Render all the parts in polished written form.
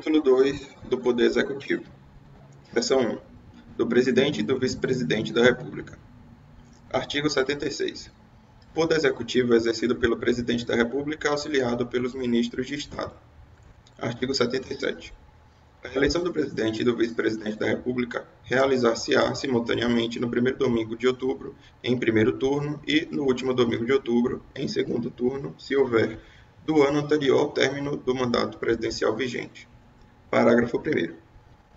Capítulo 2 do Poder Executivo. Seção 1. Do Presidente e do Vice-Presidente da República. Artigo 76. O Poder Executivo é exercido pelo Presidente da República, auxiliado pelos Ministros de Estado. Artigo 77. A eleição do Presidente e do Vice-Presidente da República realizar-se-á simultaneamente no primeiro domingo de outubro, em primeiro turno, e no último domingo de outubro, em segundo turno, se houver, do ano anterior ao término do mandato presidencial vigente. Parágrafo 1º.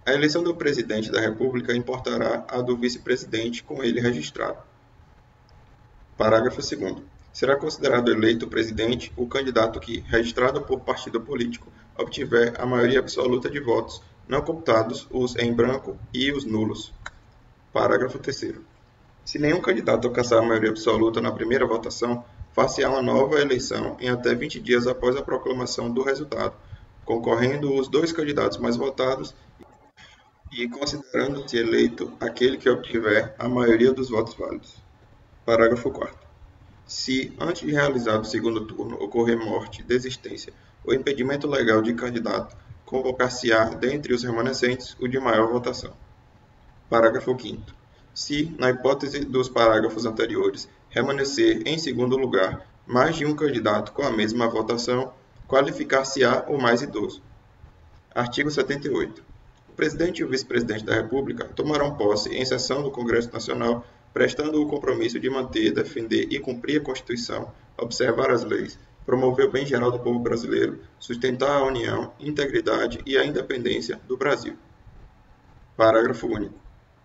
A eleição do Presidente da República importará a do Vice-Presidente com ele registrado. Parágrafo 2º. Será considerado eleito Presidente o candidato que, registrado por partido político, obtiver a maioria absoluta de votos, não computados os em branco e os nulos. Parágrafo 3º. Se nenhum candidato alcançar a maioria absoluta na primeira votação, far-se-á uma nova eleição em até 20 dias após a proclamação do resultado, concorrendo os dois candidatos mais votados e considerando-se eleito aquele que obtiver a maioria dos votos válidos. Parágrafo 4º. Se, antes de realizado o segundo turno, ocorrer morte, desistência ou impedimento legal de candidato, convocar-se-á, dentre os remanescentes, o de maior votação. Parágrafo 5º. Se, na hipótese dos parágrafos anteriores, remanescer em segundo lugar mais de um candidato com a mesma votação, qualificar-se-á o mais idoso. Artigo 78. O Presidente e o Vice-Presidente da República tomarão posse em sessão do Congresso Nacional, prestando o compromisso de manter, defender e cumprir a Constituição, observar as leis, promover o bem geral do povo brasileiro, sustentar a união, integridade e a independência do Brasil. Parágrafo único.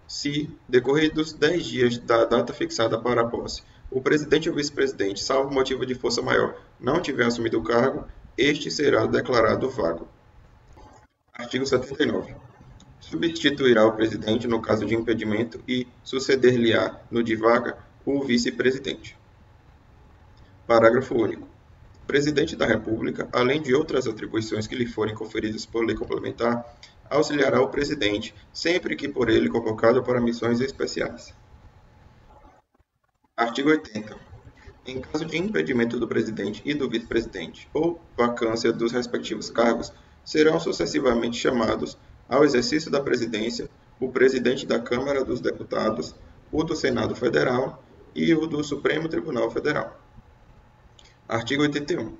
Se, decorridos 10 dias da data fixada para a posse, o Presidente ou Vice-Presidente, salvo motivo de força maior, não tiver assumido o cargo, este será declarado vago. Artigo 79. Substituirá o Presidente no caso de impedimento e suceder-lhe-á, no de vaga, o Vice-Presidente. Parágrafo único. O Presidente da República, além de outras atribuições que lhe forem conferidas por lei complementar, auxiliará o Presidente, sempre que por ele convocado para missões especiais. Artigo 80. Em caso de impedimento do Presidente e do Vice-Presidente, ou vacância dos respectivos cargos, serão sucessivamente chamados ao exercício da presidência o Presidente da Câmara dos Deputados, o do Senado Federal e o do Supremo Tribunal Federal. Artigo 81.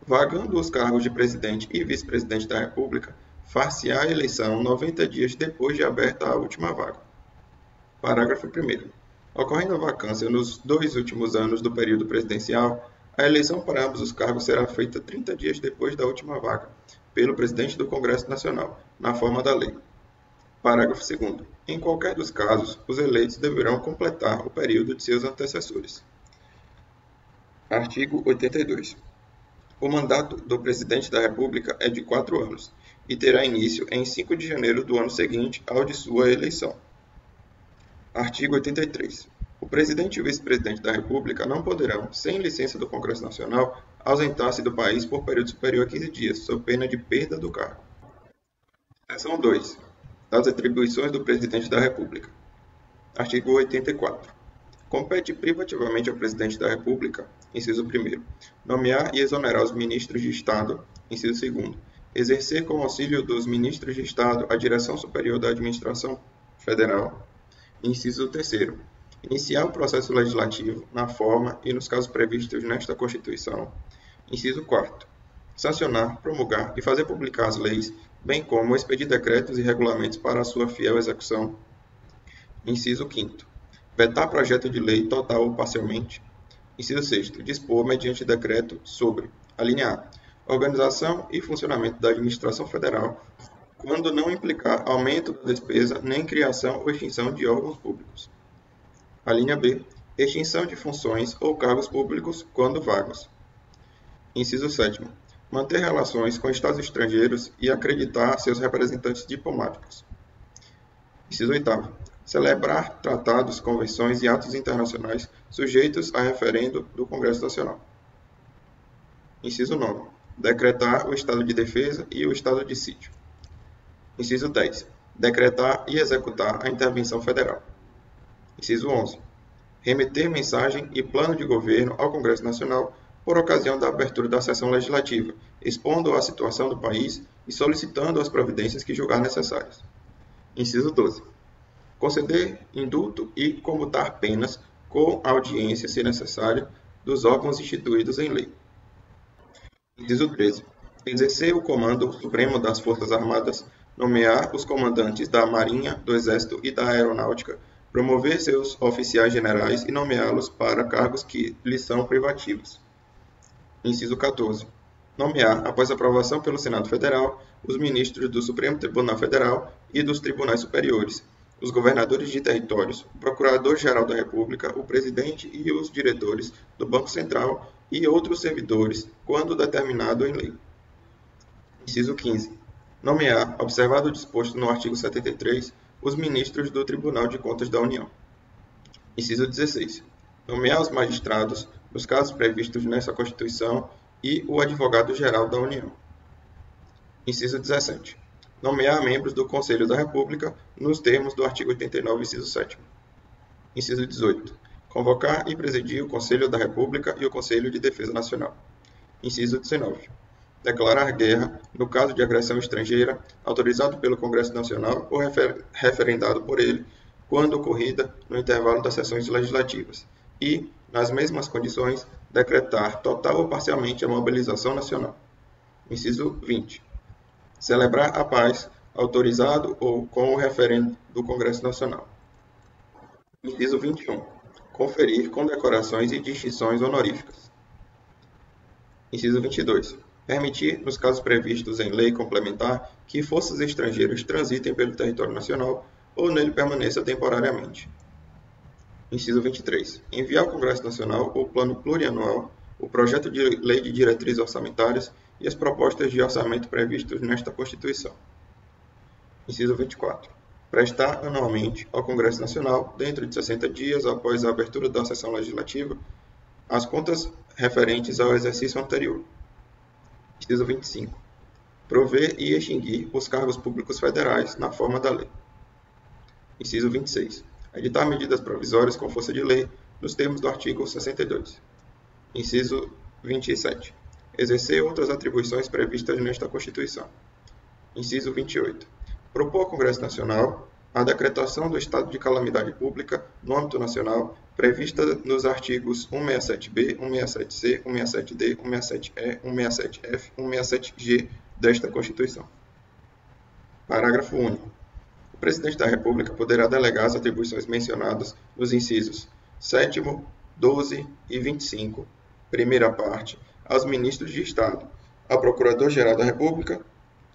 Vagando os cargos de Presidente e Vice-Presidente da República, far-se-á a eleição 90 dias depois de aberta a última vaga. Parágrafo 1º. Ocorrendo a vacância nos 2 últimos anos do período presidencial, a eleição para ambos os cargos será feita 30 dias depois da última vaga, pelo Presidente do Congresso Nacional, na forma da lei. Parágrafo 2º. Em qualquer dos casos, os eleitos deverão completar o período de seus antecessores. Artigo 82. O mandato do Presidente da República é de 4 anos e terá início em 5 de janeiro do ano seguinte ao de sua eleição. Artigo 83. O Presidente e o Vice-Presidente da República não poderão, sem licença do Congresso Nacional, ausentar-se do país por período superior a 15 dias, sob pena de perda do cargo. Seção 2. Das atribuições do Presidente da República. Artigo 84. Compete privativamente ao Presidente da República, inciso 1º, nomear e exonerar os ministros de Estado, inciso 2º, exercer com auxílio dos ministros de Estado a direção superior da Administração Federal, inciso 3º, iniciar o processo legislativo na forma e nos casos previstos nesta Constituição, inciso 4º, sancionar, promulgar e fazer publicar as leis, bem como expedir decretos e regulamentos para a sua fiel execução, inciso 5º, vetar projeto de lei total ou parcialmente. Inciso 6º. Dispor, mediante decreto, sobre: a linha A. Organização e funcionamento da administração federal, quando não implicar aumento da despesa nem criação ou extinção de órgãos públicos. A linha B. Extinção de funções ou cargos públicos, quando vagos. Inciso 7º. Manter relações com estados estrangeiros e acreditar seus representantes diplomáticos. Inciso 8º. Celebrar tratados, convenções e atos internacionais sujeitos a referendo do Congresso Nacional. Inciso 9º. Decretar o estado de defesa e o estado de sítio. Inciso 10º. Decretar e executar a intervenção federal. Inciso 11º. Remeter mensagem e plano de governo ao Congresso Nacional por ocasião da abertura da sessão legislativa, expondo a situação do país e solicitando as providências que julgar necessárias. Inciso 12. Conceder indulto e comutar penas com audiência, se necessário, dos órgãos instituídos em lei. Inciso 13. Exercer o comando supremo das Forças Armadas, nomear os comandantes da Marinha, do Exército e da Aeronáutica, promover seus oficiais generais e nomeá-los para cargos que lhes são privativos. Inciso 14. Nomear, após aprovação pelo Senado Federal, os ministros do Supremo Tribunal Federal e dos Tribunais Superiores, os governadores de territórios, o Procurador-Geral da República, o presidente e os diretores do Banco Central e outros servidores, quando determinado em lei. Inciso 15. Nomear, observado o disposto no artigo 73, os ministros do Tribunal de Contas da União. Inciso 16. Nomear os magistrados, nos casos previstos nesta Constituição, e o Advogado-Geral da União. Inciso 17. Nomear membros do Conselho da República, nos termos do artigo 89, inciso 7º. Inciso 18. Convocar e presidir o Conselho da República e o Conselho de Defesa Nacional. Inciso 19. Declarar guerra, no caso de agressão estrangeira, autorizado pelo Congresso Nacional ou referendado por ele, quando ocorrida no intervalo das sessões legislativas, e, nas mesmas condições, decretar total ou parcialmente a mobilização nacional. Inciso 20. Celebrar a paz, autorizado ou com o referendo do Congresso Nacional. Inciso 21. Conferir condecorações e distinções honoríficas. Inciso 22. Permitir, nos casos previstos em lei complementar, que forças estrangeiras transitem pelo território nacional ou nele permaneçam temporariamente. Inciso 23. Enviar ao Congresso Nacional o Plano Plurianual, o projeto de lei de diretrizes orçamentárias e as propostas de orçamento previstos nesta Constituição. Inciso 24. Prestar anualmente ao Congresso Nacional, dentro de 60 dias após a abertura da sessão legislativa, as contas referentes ao exercício anterior. Inciso 25. Prover e extinguir os cargos públicos federais na forma da lei. Inciso 26. Editar medidas provisórias com força de lei, nos termos do artigo 62. Inciso 27. Exercer outras atribuições previstas nesta Constituição. Inciso 28. Propor ao Congresso Nacional a decretação do estado de calamidade pública no âmbito nacional, prevista nos artigos 167b, 167c, 167d, 167e, 167f, 167g desta Constituição. Parágrafo único. O Presidente da República poderá delegar as atribuições mencionadas nos incisos 7º, 12 e 25, primeira parte, aos ministros de Estado, ao Procurador-Geral da República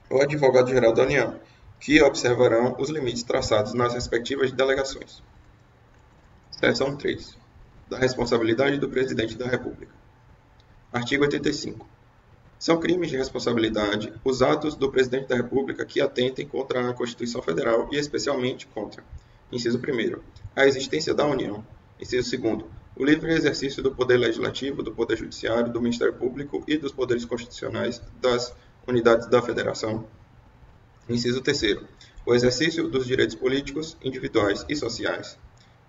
ou Advogado-Geral da União, que observarão os limites traçados nas respectivas delegações. Seção 3. Da responsabilidade do Presidente da República. Artigo 85. São crimes de responsabilidade os atos do Presidente da República que atentem contra a Constituição Federal e especialmente contra: inciso 1º, a existência da União; inciso 2º, o livre exercício do Poder Legislativo, do Poder Judiciário, do Ministério Público e dos poderes constitucionais das unidades da Federação; inciso 3º, o exercício dos direitos políticos, individuais e sociais;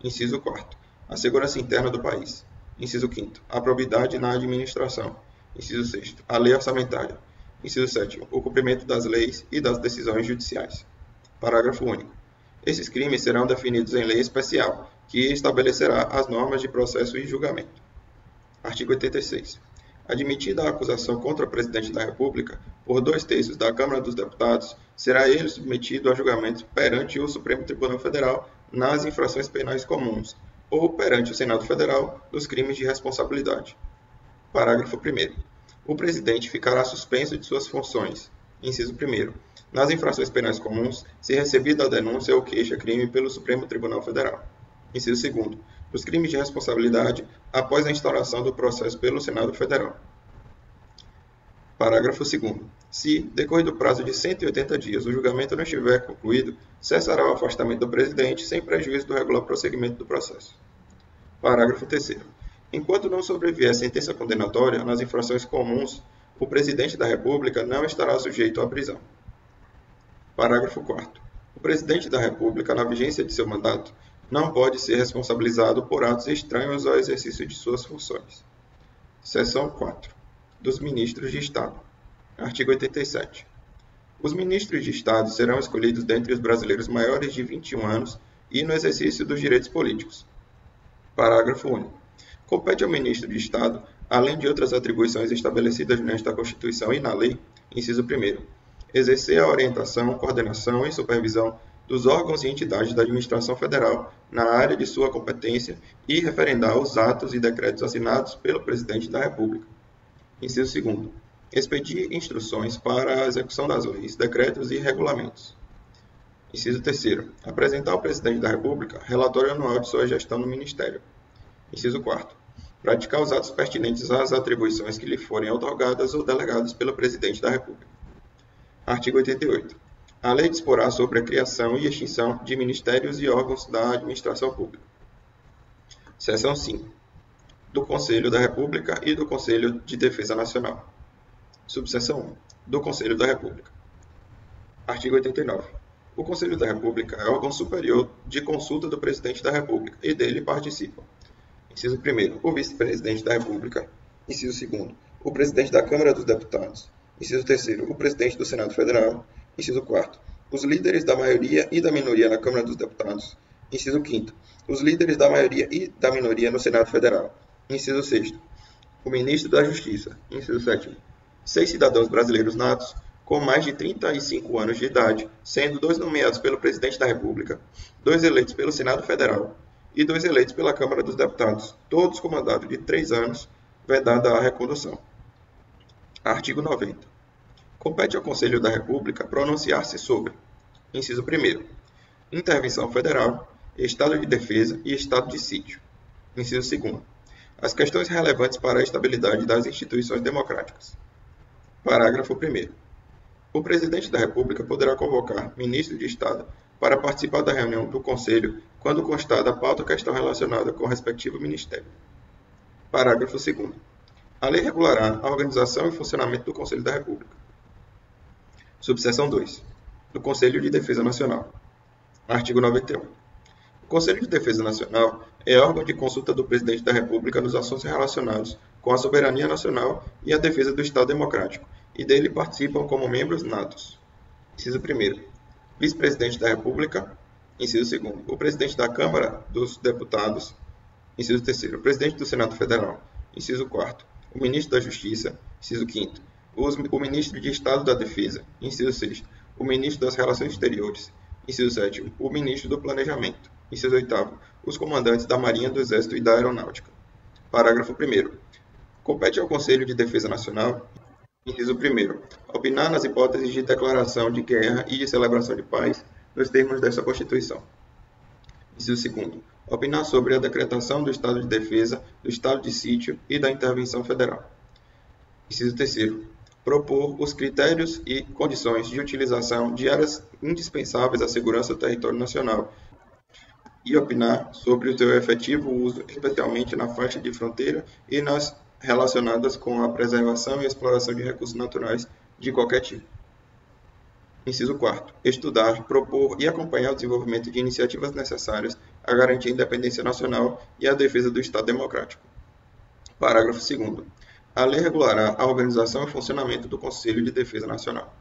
inciso 4º, a segurança interna do país; inciso 5º, a probidade na administração; inciso 6º, a lei orçamentária; inciso 7º, o cumprimento das leis e das decisões judiciais. Parágrafo único. Esses crimes serão definidos em lei especial, que estabelecerá as normas de processo e julgamento. Artigo 86. Admitida a acusação contra o Presidente da República por 2/3 da Câmara dos Deputados, será ele submetido a julgamento perante o Supremo Tribunal Federal nas infrações penais comuns ou perante o Senado Federal nos crimes de responsabilidade. Parágrafo 1º. O Presidente ficará suspenso de suas funções. Inciso 1º. Nas infrações penais comuns, se recebida a denúncia ou queixa-crime pelo Supremo Tribunal Federal. Inciso 2º. Nos crimes de responsabilidade, após a instauração do processo pelo Senado Federal. Parágrafo 2º. Se, decorrido o prazo de 180 dias, o julgamento não estiver concluído, cessará o afastamento do Presidente sem prejuízo do regular prosseguimento do processo. Parágrafo 3º. Enquanto não sobrevier sentença condenatória nas infrações comuns, o Presidente da República não estará sujeito à prisão. Parágrafo 4º. O Presidente da República, na vigência de seu mandato, não pode ser responsabilizado por atos estranhos ao exercício de suas funções. Seção 4. Dos Ministros de Estado. Artigo 87. Os ministros de Estado serão escolhidos dentre os brasileiros maiores de 21 anos e no exercício dos direitos políticos. Parágrafo único. Compete ao ministro de Estado, além de outras atribuições estabelecidas nesta Constituição e na lei, inciso 1º, exercer a orientação, coordenação e supervisão dos órgãos e entidades da administração federal na área de sua competência e referendar os atos e decretos assinados pelo Presidente da República. Inciso 2º. Expedir instruções para a execução das leis, decretos e regulamentos. Inciso 3º. Apresentar ao Presidente da República relatório anual de sua gestão no Ministério. Inciso 4º. Praticar os atos pertinentes às atribuições que lhe forem outorgadas ou delegadas pelo Presidente da República. Artigo 88. A lei disporá sobre a criação e extinção de ministérios e órgãos da administração pública. Seção 5. Do Conselho da República e do Conselho de Defesa Nacional. Subseção 1. Do Conselho da República. Artigo 89. O Conselho da República é órgão superior de consulta do Presidente da República e dele participam: inciso 1º, o Vice-Presidente da República; inciso 2º, o Presidente da Câmara dos Deputados; inciso 3º, o Presidente do Senado Federal; inciso 4º, os líderes da maioria e da minoria na Câmara dos Deputados; inciso 5º, os líderes da maioria e da minoria no Senado Federal; inciso 6º, o Ministro da Justiça; inciso 7º, 6 cidadãos brasileiros natos com mais de 35 anos de idade, sendo 2 nomeados pelo Presidente da República, 2 eleitos pelo Senado Federal e 2 eleitos pela Câmara dos Deputados, todos com mandato de 3 anos, vedada a recondução. Artigo 90. Compete ao Conselho da República pronunciar-se sobre: inciso 1º, intervenção federal, estado de defesa e estado de sítio; inciso 2º, as questões relevantes para a estabilidade das instituições democráticas. Parágrafo 1º. O Presidente da República poderá convocar ministro de Estado para participar da reunião do Conselho quando constar da pauta questão relacionada com o respectivo ministério. Parágrafo 2º. A lei regulará a organização e funcionamento do Conselho da República. Subseção 2. Do Conselho de Defesa Nacional. Artigo 91. O Conselho de Defesa Nacional é órgão de consulta do Presidente da República nos assuntos relacionados com a soberania nacional e a defesa do Estado Democrático, e dele participam como membros natos: inciso 1º, Vice-Presidente da República; inciso 2º, o Presidente da Câmara dos Deputados; inciso 3º, o Presidente do Senado Federal; inciso 4º, o Ministro da Justiça; inciso 5º, o Ministro de Estado da Defesa; inciso 6º, o Ministro das Relações Exteriores; inciso 7º, o Ministro do Planejamento; inciso 8º, os comandantes da Marinha, do Exército e da Aeronáutica. Parágrafo 1º. Compete ao Conselho de Defesa Nacional, inciso 1º, opinar nas hipóteses de declaração de guerra e de celebração de paz nos termos desta Constituição. Inciso 2º, opinar sobre a decretação do estado de defesa, do estado de sítio e da intervenção federal. Inciso 3º, propor os critérios e condições de utilização de áreas indispensáveis à segurança do território nacional e opinar sobre o seu efetivo uso, especialmente na faixa de fronteira e nas relacionadas com a preservação e exploração de recursos naturais de qualquer tipo. Inciso 4º. Estudar, propor e acompanhar o desenvolvimento de iniciativas necessárias à garantia da independência nacional e à defesa do Estado Democrático. Parágrafo 2º. A lei regulará a organização e funcionamento do Conselho de Defesa Nacional.